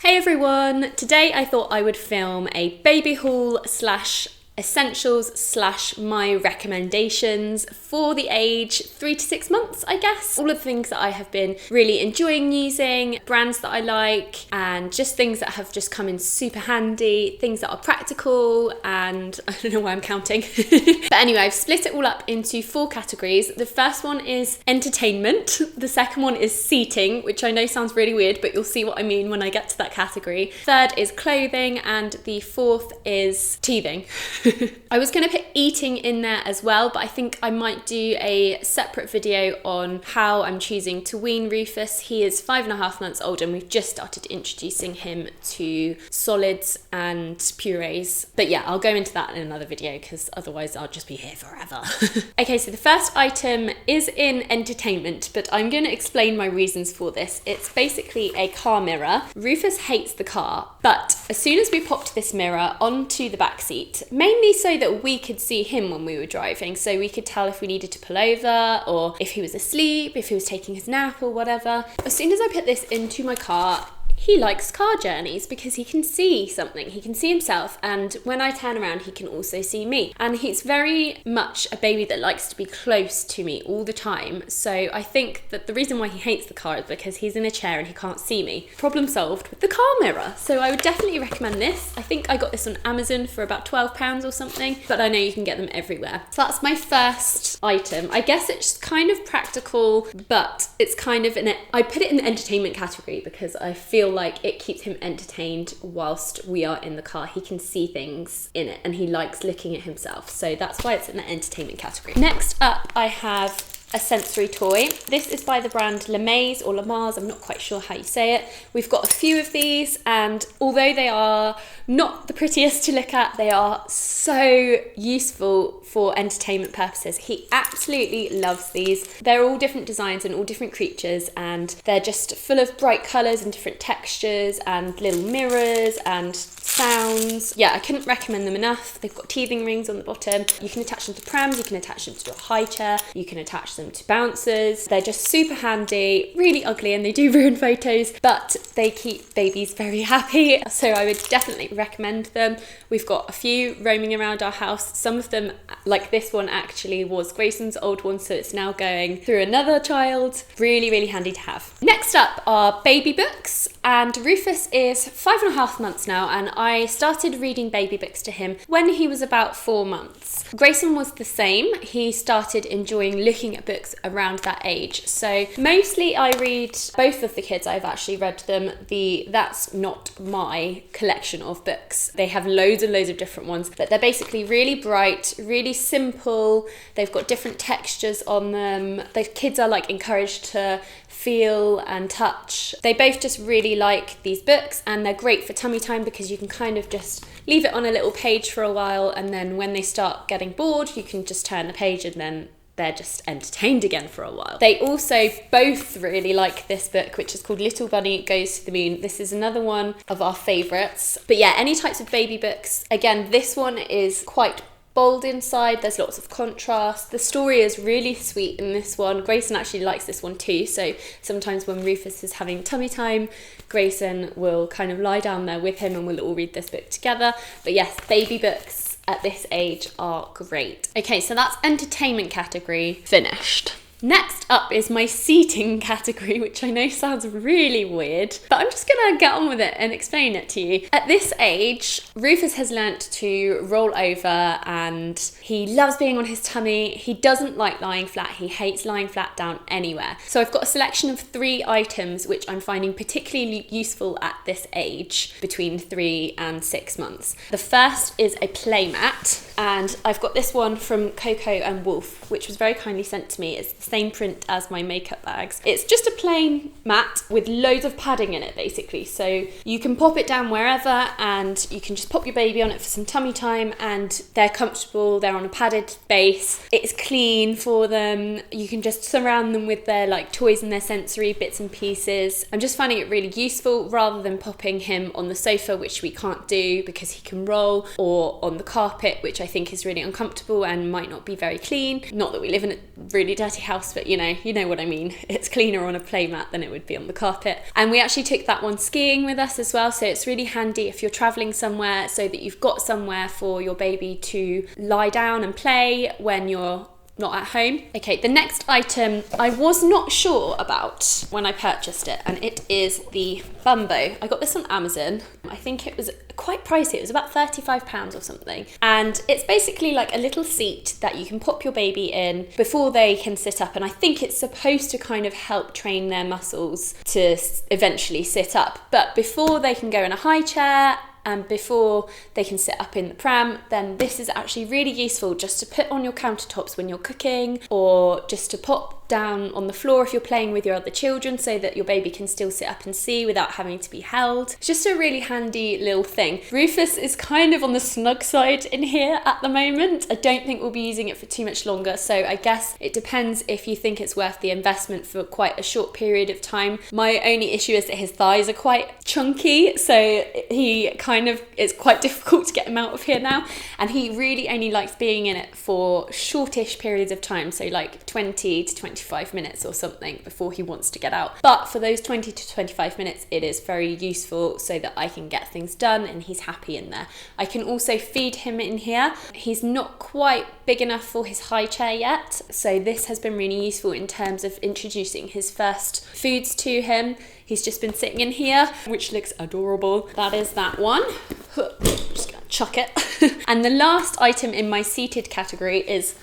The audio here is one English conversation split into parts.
Hey everyone! Today I thought I would film a baby haul slash essentials slash my recommendations for the age 3 to 6 months, I guess. All of the things that I have been really enjoying using, brands that I like, and just things that have just come in super handy, things that are practical, and I don't know why I'm counting. But anyway, I've split it all up into 4 categories. The first one is entertainment. The second one is seating, which I know sounds really weird, but you'll see what I mean when I get to that category. Third is clothing, and the fourth is teething. I was going to put eating in there as well, but I think I might do a separate video on how I'm choosing to wean Rufus. He is 5.5 months old and we've just started introducing him to solids and purees. But yeah, I'll go into that in another video because otherwise I'll just be here forever. Okay, so the first item is in entertainment, but I'm going to explain my reasons for this. It's basically a car mirror. Rufus hates the car, but as soon as we popped this mirror onto the back seat, mainly so that we could see him when we were driving, so we could tell if we needed to pull over or if he was asleep, if he was taking his nap or whatever. As soon as I put this into my car, he likes car journeys because he can see something, he can see himself, and when I turn around he can also see me. And he's very much a baby that likes to be close to me all the time, so I think that the reason why he hates the car is because he's in a chair and he can't see me. Problem solved with the car mirror. So I would definitely recommend this. I think I got this on Amazon for about £12 or something, but I know you can get them everywhere. So that's my first item. I guess it's kind of practical, but it's kind of I put it in the entertainment category because I feel like it keeps him entertained whilst we are in the car. He can see things in it and he likes looking at himself, so that's why it's in the entertainment category. Next up, I have a sensory toy. This is by the brand Lamaze or Lamaze, I'm not quite sure how you say it. We've got a few of these, and although they are not the prettiest to look at, they are so useful for entertainment purposes. He absolutely loves these. They're all different designs and all different creatures, and they're just full of bright colours and different textures and little mirrors and sounds. Yeah, I couldn't recommend them enough. They've got teething rings on the bottom. You can attach them to prams, you can attach them to a high chair, you can attach them to bouncers. They're just super handy, really ugly, and they do ruin photos, but they keep babies very happy, so I would definitely recommend them. We've got a few roaming around our house. Some of them, like this one, actually was Grayson's old one, so it's now going through another child. Really, really handy to have. Next up are baby books, and Rufus is 5.5 months now, and I started reading baby books to him when he was about 4 months. Grayson was the same. He started enjoying looking at books around that age. So mostly I read, both of the kids, I've actually read them the That's Not My collection of books. They have loads and loads of different ones, but they're basically really bright, really simple. They've got different textures on them. The kids are like encouraged to feel and touch. They both just really like these books, and they're great for tummy time because you can kind of just leave it on a little page for a while, and then when they start getting bored you can just turn the page and then they're just entertained again for a while. They also both really like this book, which is called Little Bunny Goes to the Moon. This is another one of our favourites. But yeah, any types of baby books. Again, this one is quite bold inside, there's lots of contrast. The story is really sweet in this one. Grayson actually likes this one too, so sometimes when Rufus is having tummy time, Grayson will kind of lie down there with him and we'll all read this book together. But yes, baby books at this age are great. Okay, so that's entertainment category finished. Next up is my seating category, which I know sounds really weird, but I'm just gonna get on with it and explain it to you. At this age, Rufus has learnt to roll over and he loves being on his tummy. He doesn't like lying flat. He hates lying flat down anywhere. So I've got a selection of 3 items which I'm finding particularly useful at this age, between 3 and 6 months. The first is a play mat, and I've got this one from Coco and Wolf, which was very kindly sent to me. It's the same print as my makeup bags. It's just a plain mat with loads of padding in it basically, so you can pop it down wherever and you can just pop your baby on it for some tummy time, and they're comfortable, they're on a padded base, it's clean for them. You can just surround them with their like toys and their sensory bits and pieces. I'm just finding it really useful rather than popping him on the sofa, which we can't do because he can roll, or on the carpet, which I think is really uncomfortable and might not be very clean. Not that we live in a really dirty house house, but you know what I mean. It's cleaner on a playmat than it would be on the carpet. And we actually took that one skiing with us as well, so it's really handy if you're traveling somewhere, so that you've got somewhere for your baby to lie down and play when you're not at home. Okay, the next item I was not sure about when I purchased it, and it is the Bumbo. I got this on Amazon. I think it was quite pricey. It was about £35 or something. And it's basically like a little seat that you can pop your baby in before they can sit up. And I think it's supposed to kind of help train their muscles to eventually sit up. But before they can go in a high chair and before they can sit up in the pram, then this is actually really useful just to put on your countertops when you're cooking, or just to pop down on the floor if you're playing with your other children, so that your baby can still sit up and see without having to be held. It's just a really handy little thing. Rufus is kind of on the snug side in here at the moment. I don't think we'll be using it for too much longer, so I guess it depends if you think it's worth the investment for quite a short period of time. My only issue is that his thighs are quite chunky, so it's quite difficult to get him out of here now, and he really only likes being in it for shortish periods of time, so like 20 to 25 minutes or something before he wants to get out. But for those 20 to 25 minutes, it is very useful so that I can get things done and he's happy in there. I can also feed him in here. He's not quite big enough for his high chair yet, so this has been really useful in terms of introducing his first foods to him. He's just been sitting in here, which looks adorable. That is that one. Just gonna chuck it. And the last item in my seated category is,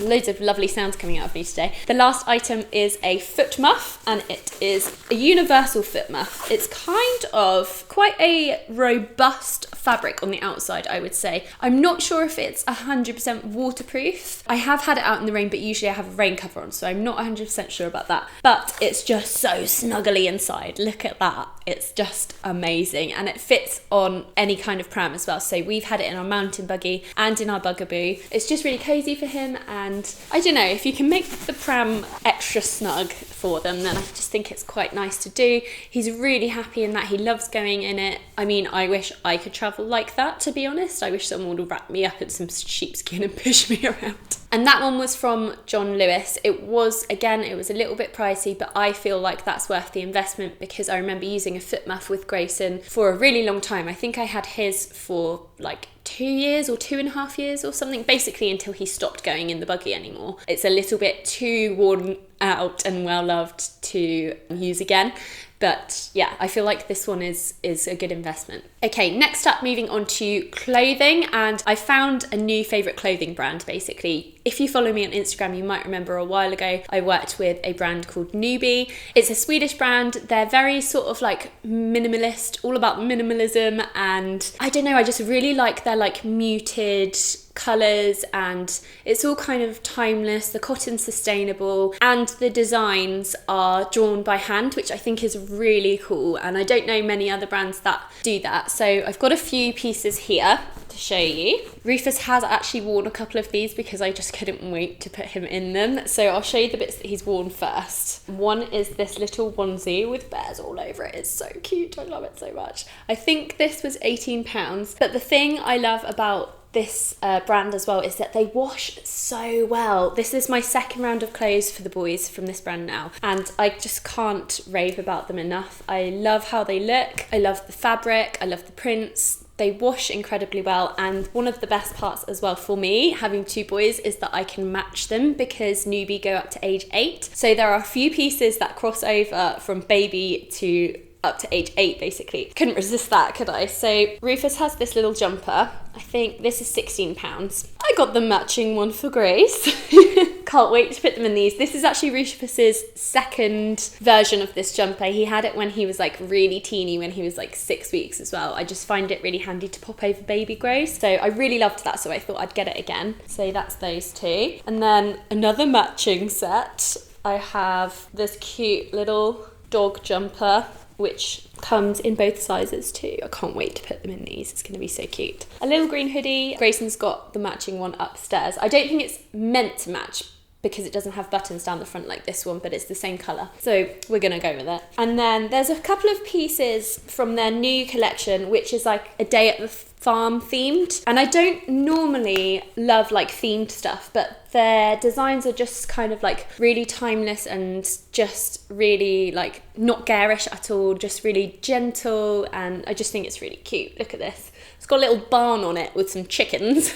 loads of lovely sounds coming out of me today. The last item is a foot muff, and it is a universal foot muff. It's kind of quite a robust fabric on the outside, I would say. I'm not sure if it's 100% waterproof. I have had it out in the rain, but usually I have a rain cover on, so I'm not 100% sure about that. But it's just so snuggly inside. Look at that. It's just amazing, and it fits on any kind of pram as well. So we've had it in our mountain buggy and in our bugaboo. It's just really cozy for him, and I don't know, if you can make the pram extra snug for them, then I just think it's quite nice to do. He's really happy in that. He loves going in it. I mean, I wish I could travel like that, to be honest. I wish someone would wrap me up in some sheepskin and push me around. And that one was from John Lewis. It was a little bit pricey, but I feel like that's worth the investment, because I remember using a foot muff with Grayson for a really long time. I think I had his for like 2 years or 2.5 years or something, basically until he stopped going in the buggy anymore. It's a little bit too worn out and well loved to use again. But yeah, I feel like this one is a good investment. Okay, next up, moving on to clothing, and I found a new favourite clothing brand, basically. If you follow me on Instagram, you might remember a while ago I worked with a brand called Newbie. It's a Swedish brand. They're very sort of like minimalist, all about minimalism, and I don't know, I just really like their like muted colours, and it's all kind of timeless. The cotton's sustainable, and the designs are drawn by hand, which I think is really cool, and I don't know many other brands that do that. So I've got a few pieces here to show you. Rufus has actually worn a couple of these because I just couldn't wait to put him in them. So I'll show you the bits that he's worn first. One is this little onesie with bears all over it. It's so cute. I love it so much. I think this was £18, but the thing I love about this brand as well is that they wash so well. This is my second round of clothes for the boys from this brand now, and I just can't rave about them enough. I love how they look. I love the fabric. I love the prints. They wash incredibly well, and one of the best parts as well for me, having two boys, is that I can match them because Newbie go up to age 8. So there are a few pieces that cross over from baby to up to age 8, basically. Couldn't resist that, could I? So Rufus has this little jumper. I think this is £16. I got the matching one for Grace. Can't wait to put them in these. This is actually Rufus's second version of this jumper. He had it when he was like really teeny, when he was like 6 weeks as well. I just find it really handy to pop over baby Grace. So I really loved that, so I thought I'd get it again. So that's those two. And then another matching set. I have this cute little dog jumper, which comes in both sizes too. I can't wait to put them in these. It's going to be so cute. A little green hoodie. Grayson's got the matching one upstairs. I don't think it's meant to match because it doesn't have buttons down the front like this one, but it's the same colour. So we're going to go with it. And then there's a couple of pieces from their new collection, which is like a day at the farm themed, and I don't normally love like themed stuff, but their designs are just kind of like really timeless and just really like not garish at all, just really gentle, and I just think it's really cute. Look at this. It's got a little barn on it with some chickens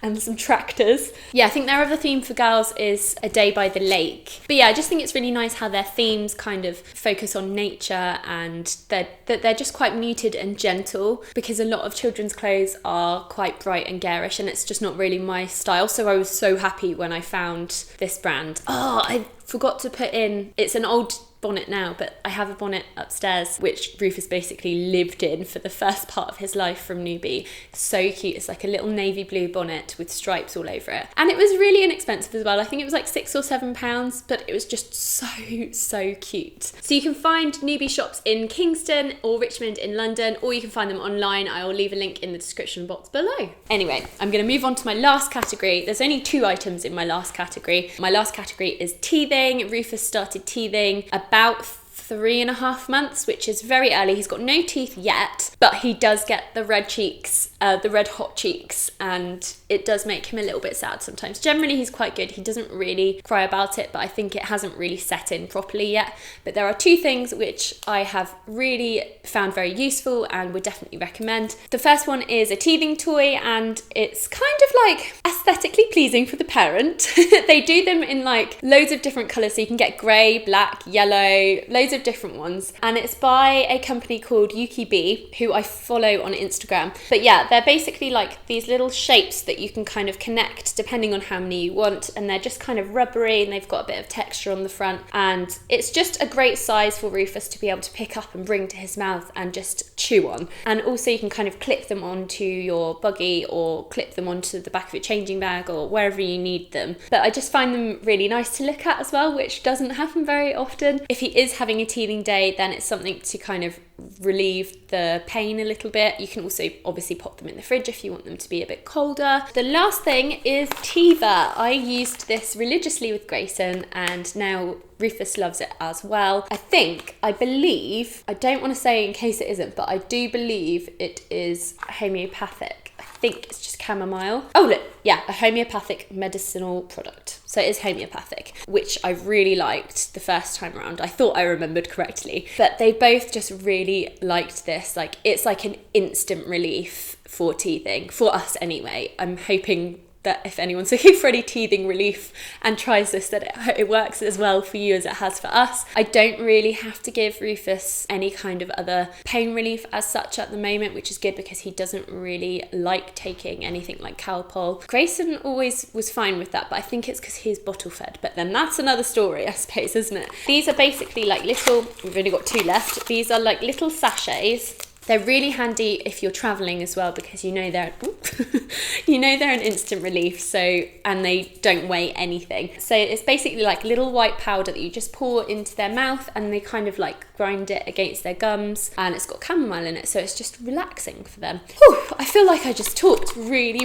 and some tractors. Yeah, I think their other theme for gals is A Day by the Lake. But yeah, I just think it's really nice how their themes kind of focus on nature, and they're just quite muted and gentle, because a lot of children's clothes are quite bright and garish, and it's just not really my style. So I was so happy when I found this brand. Oh, I forgot to put in, it's an old bonnet now, but I have a bonnet upstairs which Rufus basically lived in for the first part of his life from Newbie. So cute. It's like a little navy blue bonnet with stripes all over it, and it was really inexpensive as well. I think it was like £6 or £7, but it was just so cute. So you can find Newbie shops in Kingston or Richmond in London, or you can find them online. I will leave a link in the description box below. Anyway, I'm going to move on to my last category. There's only 2 items in my last category. My last category is teething. Rufus started teething about 3.5 months, which is very early. He's got no teeth yet, but he does get the red cheeks, the red hot cheeks, and it does make him a little bit sad sometimes. Generally, he's quite good. He doesn't really cry about it, but I think it hasn't really set in properly yet. But there are 2 things which I have really found very useful and would definitely recommend. The first one is a teething toy, and it's kind of like aesthetically pleasing for the parent. They do them in like loads of different colours, so you can get grey, black, yellow, loads of different ones, and it's by a company called Yuki Bee, who I follow on Instagram. But yeah, they're basically like these little shapes that you can kind of connect depending on how many you want, and they're just kind of rubbery, and they've got a bit of texture on the front, and it's just a great size for Rufus to be able to pick up and bring to his mouth and just chew on. And also you can kind of clip them onto your buggy or clip them onto the back of your changing bag or wherever you need them. But I just find them really nice to look at as well, which doesn't happen very often. If he is having a teething day, then it's something to kind of relieve the pain a little bit. You can also obviously pop them in the fridge if you want them to be a bit colder. The last thing is Tiva. I used this religiously with Grayson, and now Rufus loves it as well. I believe, I don't want to say in case it isn't, but I do believe it is homeopathic. I think it's just chamomile. Oh look, yeah, a homeopathic medicinal product. So it is homeopathic, which I really liked the first time around. I thought I remembered correctly, but they both just really liked this. Like, it's like an instant relief for teething, for us anyway. I'm hoping that if anyone's looking for any teething relief and tries this, that it works as well for you as it has for us. I don't really have to give Rufus any kind of other pain relief as such at the moment, which is good because he doesn't really like taking anything like Calpol. Grayson always was fine with that, but I think it's because he's bottle fed. But then that's another story, I suppose, isn't it? These are basically like little, we've only got 2 left. These are like little sachets. They're really handy if you're traveling as well, because you know they're an instant relief, so, and they don't weigh anything. So it's basically like little white powder that you just pour into their mouth, and they kind of like grind it against their gums, and it's got chamomile in it, so it's just relaxing for them. Whew, I feel like I just talked really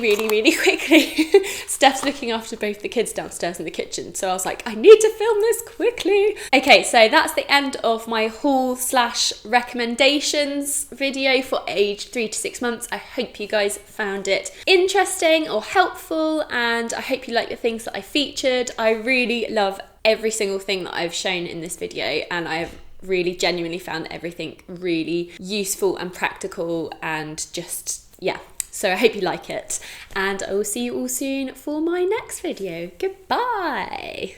quickly. Steph's looking after both the kids downstairs in the kitchen, so I was like, I need to film this quickly. Okay, so that's the end of my haul / recommendations video for age 3 to 6 months. I hope you guys found it interesting or helpful, and I hope you like the things that I featured. I really love every single thing that I've shown in this video, and I have really genuinely found everything really useful and practical, and just, yeah. So I hope you like it, and I will see you all soon for my next video. Goodbye.